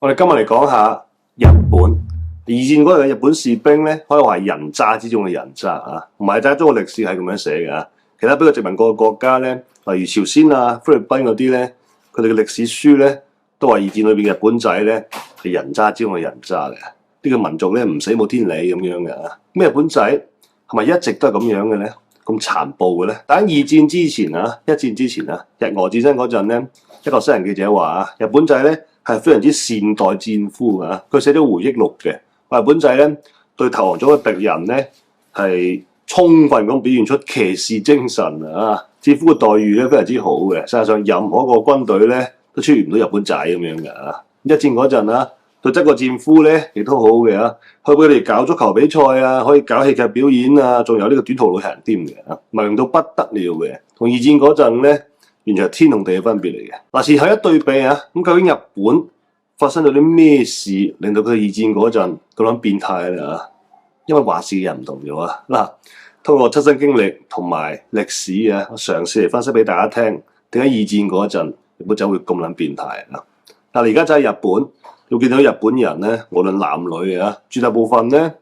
我哋今日嚟講下日本二戰嗰陣嘅日本士兵咧，可以話係人渣之中嘅人渣啊！唔係，但係中國歷史係咁樣寫嘅。其他比較殖民過嘅國家咧，例如朝鮮啊、菲律賓嗰啲咧，佢哋嘅歷史書咧都話二戰裏邊嘅日本仔咧係人渣之中嘅人渣嘅。呢個民族咧唔死冇天理咁樣嘅。咁日本仔係咪一直都係咁樣嘅咧？咁殘暴嘅咧？但喺二戰之前啊，一戰之前啊，日俄戰爭嗰陣咧，一個新聞記者話啊，日本仔咧係非常之善待戰俘啊！佢寫咗回憶錄嘅，話日本仔咧對投降咗嘅敵人咧係充分咁表現出騎士精神啊！戰俘嘅待遇咧非常之好嘅，實際上任何一個軍隊咧都超越唔到日本仔咁樣嘅啊！一戰嗰陣啊，對德國戰俘咧亦都好嘅啊，去俾佢哋搞足球比賽啊，可以搞戲劇表演啊，仲有呢個短途旅行添嘅啊，名到不得了嘅。同二戰嗰陣咧，完全係天同地嘅分別嚟嘅。嗱，前後一對比啊，咁究竟日本發生咗啲咩事，令到佢二戰嗰陣咁樣變態咧啊？因為話事嘅人唔同咗啊！嗱，通過親身經歷同埋歷史啊，我嘗試嚟分析俾大家聽，點解二戰嗰陣日本仔會咁撚變態啊？但係而家就喺日本，要見到日本人咧，無論男女啊，絕大部分咧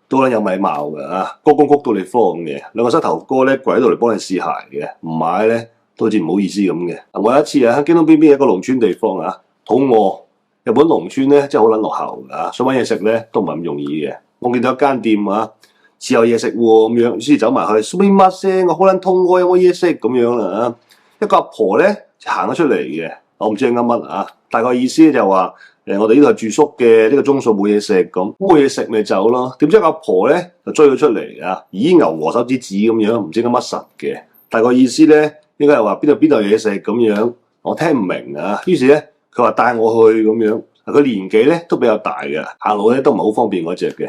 都撚有禮貌嘅啊，鞠躬鞠到你方嘅，兩個膝頭哥咧跪喺度嚟幫你試鞋嘅，唔買咧都好似唔好意思咁嘅。我有一次啊，喺京都邊邊一個農村地方啊，肚餓，日本農村咧真係好撚落後㗎，想揾嘢食咧都唔係咁容易嘅。我見到一間店啊，似有嘢食喎咁樣，於是走埋去，すみません，我好撚肚餓，有冇嘢食咁樣啦啊？一個阿婆咧就行咗出嚟嘅，我唔知佢噏乜啊，大概意思咧就話我哋呢度係住宿嘅，呢個鐘數冇嘢食咁，冇嘢食咪走咯。點知個阿婆咧就追咗出嚟啊，咦牛和手指指咁樣，唔知噏乜實嘅，大概意思咧應該係話邊度有嘢食咁樣，我聽唔明啊。於是咧佢話帶我去咁樣，佢年紀咧都比較大嘅，行路咧都唔係好方便嗰隻嘅。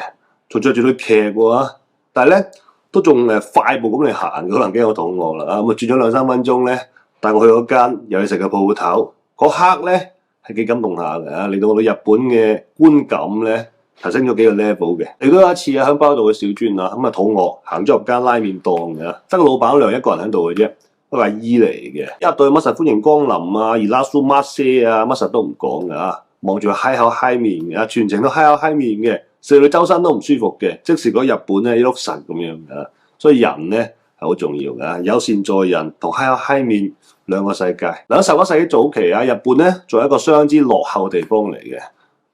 仲着住對屐喎，但係咧都仲快步咁嚟行，可能驚我肚餓啦啊！咁啊轉咗2-3分鐘咧，帶我去嗰間有嘢食嘅鋪頭，嗰刻咧係幾感動下嘅，令到我對日本嘅觀感咧提升咗幾個 level 嘅。亦都有一次啊，喺包道嘅小專啊，咁啊肚餓，行咗入間拉麵檔嘅，得個老闆娘一個人喺度嘅啫，一個阿姨嚟嘅，一入到去乜實歡迎光臨啊，而拉蘇乜些啊，乜實都唔講嘅，望住佢嗨口嗨面嘅，全程都嗨口嗨面嘅。食到周身都唔舒服嘅，即時講日本咧一碌神咁樣嘅，所以人咧係好重要嘅，友善助人同嗨口嗨面兩個世界。嗱，喺19世紀早期啊，日本咧仲係一個相當之落後嘅地方嚟嘅，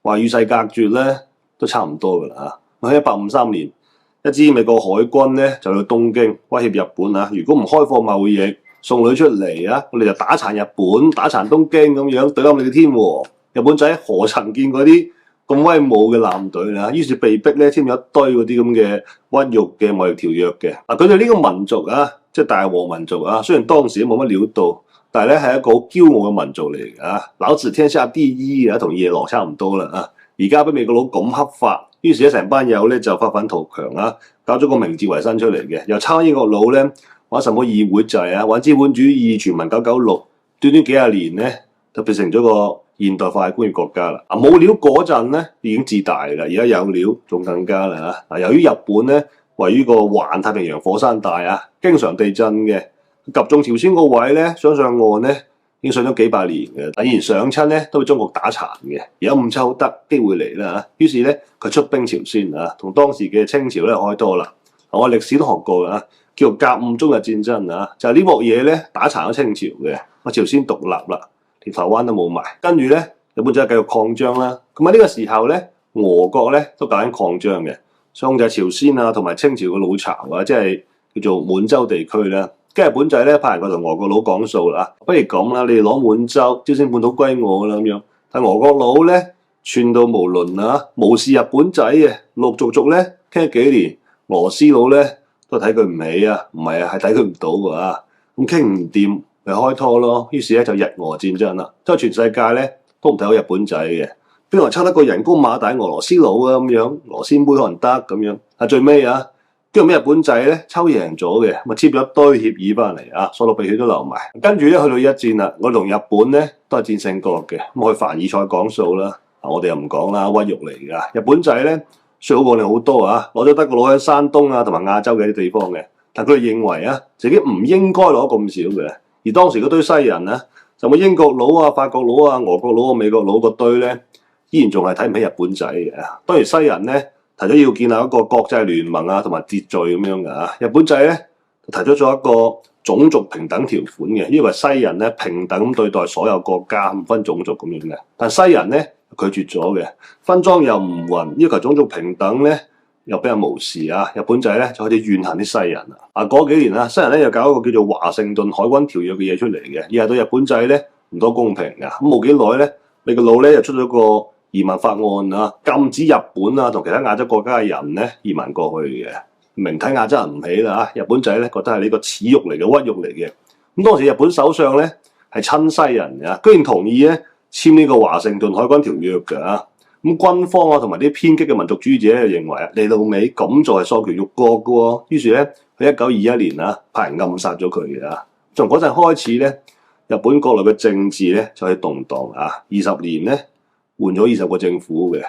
話與世隔絕咧都差唔多噶啦嚇。喺1853年，一支美國海軍咧就去東京威脅日本啊，如果唔開放貿易，送女出嚟啊，我哋就打殘日本，打殘東京咁樣，對冧你嘅天和。日本仔何曾見過啲咁威武嘅艦隊啦，於是被逼咧簽咗一堆嗰啲咁嘅屈辱嘅貿易條約嘅。嗱，佢哋呢個民族啊，即係大和民族啊，雖然當時都冇乜料到，但係咧係一個好驕傲嘅民族嚟嘅啊！老子天下第一啊，同夜郎差唔多啦啊！而家俾美國佬咁黑法，於是咧成班友咧就發奮圖強啊，搞咗個明治維新出嚟嘅，又抄英國佬咧玩什麼議會制啊，玩資本主義全民996，短短幾廿年咧就變成咗個現代化嘅工業國家啦，冇料嗰陣咧已經自大啦，而家有料仲更加啦嚇。由於日本咧位於個環太平洋火山帶啊，經常地震嘅，及中朝鮮個位咧想上岸咧已經上咗幾百年嘅，突然上親咧都俾中國打殘嘅，而家唔抽得機會嚟啦嚇。於是咧佢出兵朝鮮啊，同當時嘅清朝咧開拖啦。我歷史都學過啊，叫做甲午中日戰爭啊，就係呢鑊嘢咧打殘咗清朝嘅，朝鮮獨立啦。連台灣都冇埋，跟住咧，日本仔繼續擴張啦。咁喺呢個時候咧，俄國咧都搞緊擴張嘅，想控制朝鮮啊，同埋清朝嘅老巢啊，即係叫做滿洲地區啦。跟住日本仔咧派人過同俄國佬講數啦，不如咁啦，你哋攞滿洲，朝鮮半島歸我啦咁樣。但俄國佬咧串到無倫啊，無視日本仔嘅，陸續咧傾咗幾年，俄羅斯佬咧都睇佢唔起啊，唔係啊，係睇佢唔到㗎。咁傾唔掂，咪開拖咯，於是咧就日俄戰爭啦，即係全世界咧都唔睇好日本仔嘅，邊個抽得個人高馬大俄羅斯佬啊咁樣，俄羅斯妹可能得咁樣，係最尾啊，跟住咩日本仔咧抽贏咗嘅，咪簽咗一堆協議翻嚟啊，所有鼻血都流埋。跟住咧去到一戰啦，我同日本咧都係戰勝國嘅，咁去凡爾賽講數啦，我哋又唔講啦，屈辱嚟㗎。日本仔咧衰好過你好多啊，攞咗德國佬喺山東啊同埋亞洲嘅啲地方嘅，但佢哋認為啊自己唔應該攞咁少嘅。而當時嗰堆西人咧，就冇英國佬啊、法國佬啊、俄國佬啊、美國佬嗰堆咧，依然仲係睇唔起日本仔嘅。當然西人咧提咗要建立一個國際聯盟啊，同埋秩序咁樣嘅。日本仔咧提出咗一個種族平等條款嘅，因為西人咧平等對待所有國家，唔分種族咁樣嘅。但西人咧拒絕咗嘅，分贓又唔勻，要求種族平等咧又俾人無視啊！日本仔咧就開始怨恨啲西人啦。嗰幾年啦，西人咧又搞一個叫做華盛頓海軍條約嘅嘢出嚟嘅，而係對日本仔咧唔多公平㗎。咁冇幾耐咧，美國佬咧又出咗個移民法案啊，禁止日本啊同其他亞洲國家嘅人咧移民過去嘅。明睇亞洲人唔起啦嚇，日本仔咧覺得係呢個恥辱嚟嘅、屈辱嚟嘅。咁當時日本首相咧係親西人嘅，居然同意咧簽呢個華盛頓海軍條約㗎。咁軍方啊同埋啲偏激嘅民族主義者就認為你老味咁做係喪權辱國嘅喎，於是咧喺1921年啊派人暗殺咗佢嘅。從嗰陣開始咧，日本國內嘅政治咧就係動盪啊，20年咧換咗20個政府嘅。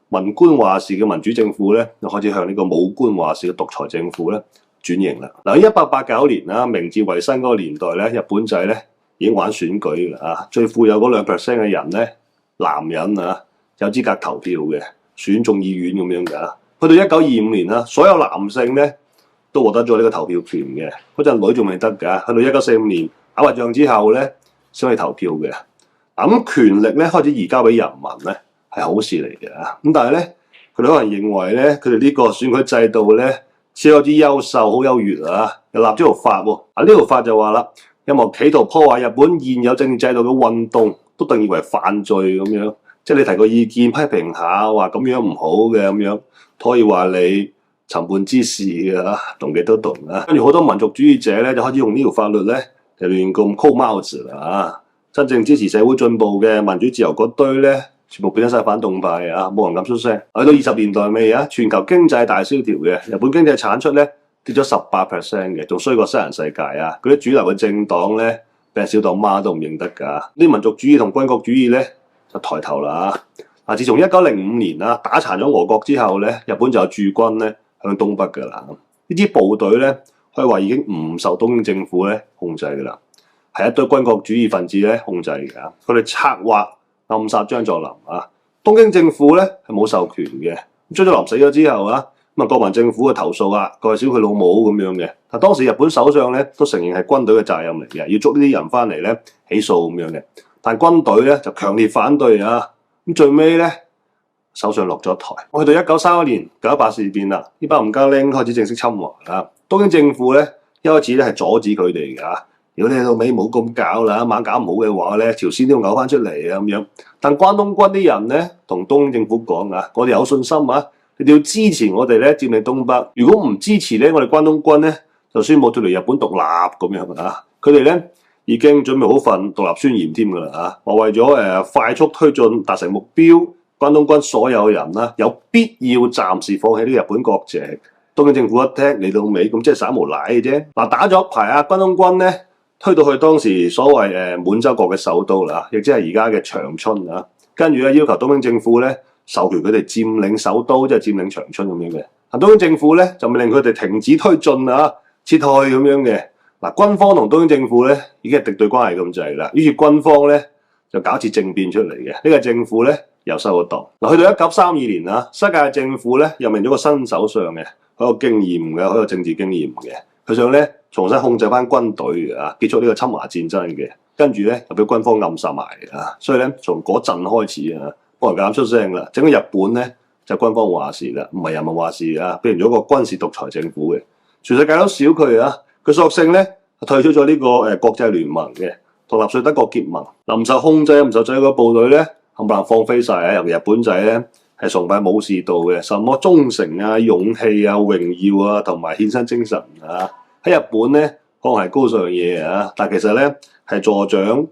文官話事嘅民主政府咧，就開始向呢個武官話事嘅獨裁政府咧轉型啦。嗱，喺1889年啦，明治維新嗰個年代咧，日本仔咧已經玩選舉啦，最富有嗰2% 嘅人咧，男人啊有資格投票嘅，選眾議院咁樣㗎。去到1925年啦，所有男性咧都獲得咗呢個投票權嘅。嗰陣女仲未得㗎，去到1945年打敗仗之後咧先可以投票嘅。咁權力咧開始移交俾人民咧。係好事嚟嘅，咁但係咧，佢哋可能認為咧，佢哋呢個選舉制度咧，超級之優秀、好優越啊！又立咗條法喎，呢條法就話啦，任何企圖破壞日本現有政治制度嘅運動，都定義為犯罪咁樣。即係你提個意見批評下，話咁樣唔好嘅咁樣，可以話你尋叛之事嘅，動幾多動啊！跟住好多民族主義者咧，就開始用呢條法律咧，就亂咁扣帽子啦。真正支持社會進步嘅民主自由嗰堆咧，全部變咗晒反動派啊！冇人敢出聲。去到20年代尾啊，全球經濟大蕭條嘅，日本經濟產出咧跌咗18% 嘅，仲衰過西人世界啊！嗰啲主流嘅政黨咧，俾人笑到媽都唔認得㗎。啲民族主義同軍國主義咧就抬頭啦。自從1905年啊打殘咗俄國之後咧，日本就有駐軍咧向東北㗎啦。呢支部隊咧可以話已經唔受東京政府咧控制㗎啦，係一堆軍國主義分子咧控制㗎。佢哋策劃暗殺張作霖啊！東京政府咧係冇授權嘅。張作霖死咗之後啊，咁國民政府嘅投訴啊，佢係小佢老母咁樣嘅。但當時日本首相咧都承認係軍隊嘅責任嚟嘅，要捉呢啲人翻嚟咧起訴咁樣嘅。但軍隊咧就強烈反對啊！咁最尾咧首相落咗台。去到1931年9·18事變啦，呢班冚家拎開始正式侵華啦。東京政府咧一開始咧係阻止佢哋㗎。如果你到尾冇咁搞啦，一晚搞唔好嘅話咧，朝鮮都要嘔翻出嚟啊咁樣。但關東軍啲人咧同東京政府講啊，我哋有信心啊，你哋要支持我哋咧佔領東北。如果唔支持咧，我哋關東軍咧就宣佈脫離日本獨立咁樣啊。佢哋咧已經準備好份獨立宣言添㗎啦嚇。話為咗快速推進達成目標，關東軍所有人啦有必要暫時放棄呢個日本國籍。東京政府一聽嚟到尾咁即係耍無賴嘅啫。嗱，打咗一排啊，關東軍咧推到去當時所謂滿洲國嘅首都啦，亦即係而家嘅長春啊。跟住咧要求東京政府咧授權佢哋佔領首都，即係佔領長春咁樣嘅。東京政府咧就命令佢哋停止推進啊，撤退咁樣嘅。嗱，軍方同東京政府咧已經係敵對關係咁滯啦。於是軍方咧就搞次政變出嚟嘅。呢個政府咧又收咗檔。嗱，去到1932年啊，新界政府咧又命咗個新首相嘅，好有經驗嘅，好有政治經驗嘅。佢想咧重新控制翻軍隊啊，結束呢個侵華戰爭嘅。跟住咧又俾軍方暗殺埋啊，所以咧從嗰陣開始啊，冇人敢出聲啦。整個日本咧就軍方話事啦，唔係人民話事啊，變成咗一個軍事獨裁政府嘅。全世界都少佢啊，佢索性咧退出咗呢個國際聯盟嘅，同納粹德國結盟。唔受控制、唔受制約嘅部隊咧冚唪唥放飛晒啊！尤其日本仔咧係崇拜武士道嘅，什麼忠誠啊、勇氣啊、榮耀啊，同埋獻身精神啊。喺日本咧，可能係高尚嘢啊，但其實咧係助長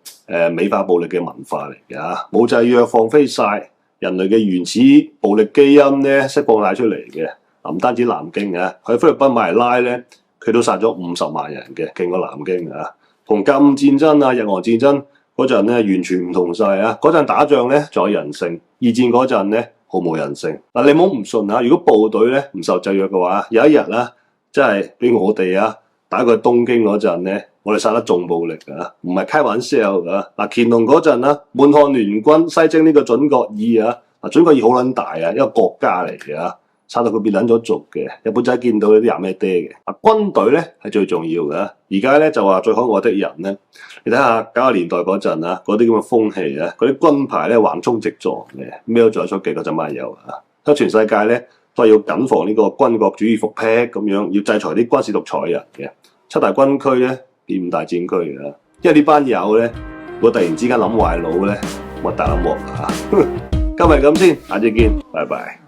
美化暴力嘅文化嚟嘅。冇制約放飛晒，人類嘅原始暴力基因咧釋放晒出嚟嘅。唔單止南京啊，喺菲律賓馬尼拉咧，佢都殺咗50萬人嘅，勁過南京啊！同甲午戰爭啊、日俄戰爭嗰陣咧完全唔同晒啊！嗰陣打仗咧仲有人性，二戰嗰陣咧毫無人性。嗱，你唔好唔信啊！如果部隊咧唔受制約嘅話，有一日啦，即係俾我哋啊打過去東京嗰陣咧，我哋殺得仲暴力啊，唔係開玩笑啊！嗱，乾隆嗰陣啦，滿漢聯軍西征呢個準國議啊，中國好撚大啊，一個國家嚟嘅啊，殺到佢變撚咗族嘅。日本仔見到呢啲廿咩爹嘅。軍隊咧係最重要嘅。而家咧就話最可愛的人咧，你睇下90年代嗰陣啊，嗰啲咁嘅風氣啊，嗰啲軍牌咧橫衝直撞嘅，咩都做得出嘅嗰陣晚有啊。所以全世界咧都係要謹防呢個軍國主義復辟咁樣，要制裁啲軍事獨裁人嘅。7大軍區咧變5大戰區嘅，因為呢班友咧，如果突然之間諗壞腦咧，核大冧鑊啊！今日咁先，下次見，拜拜。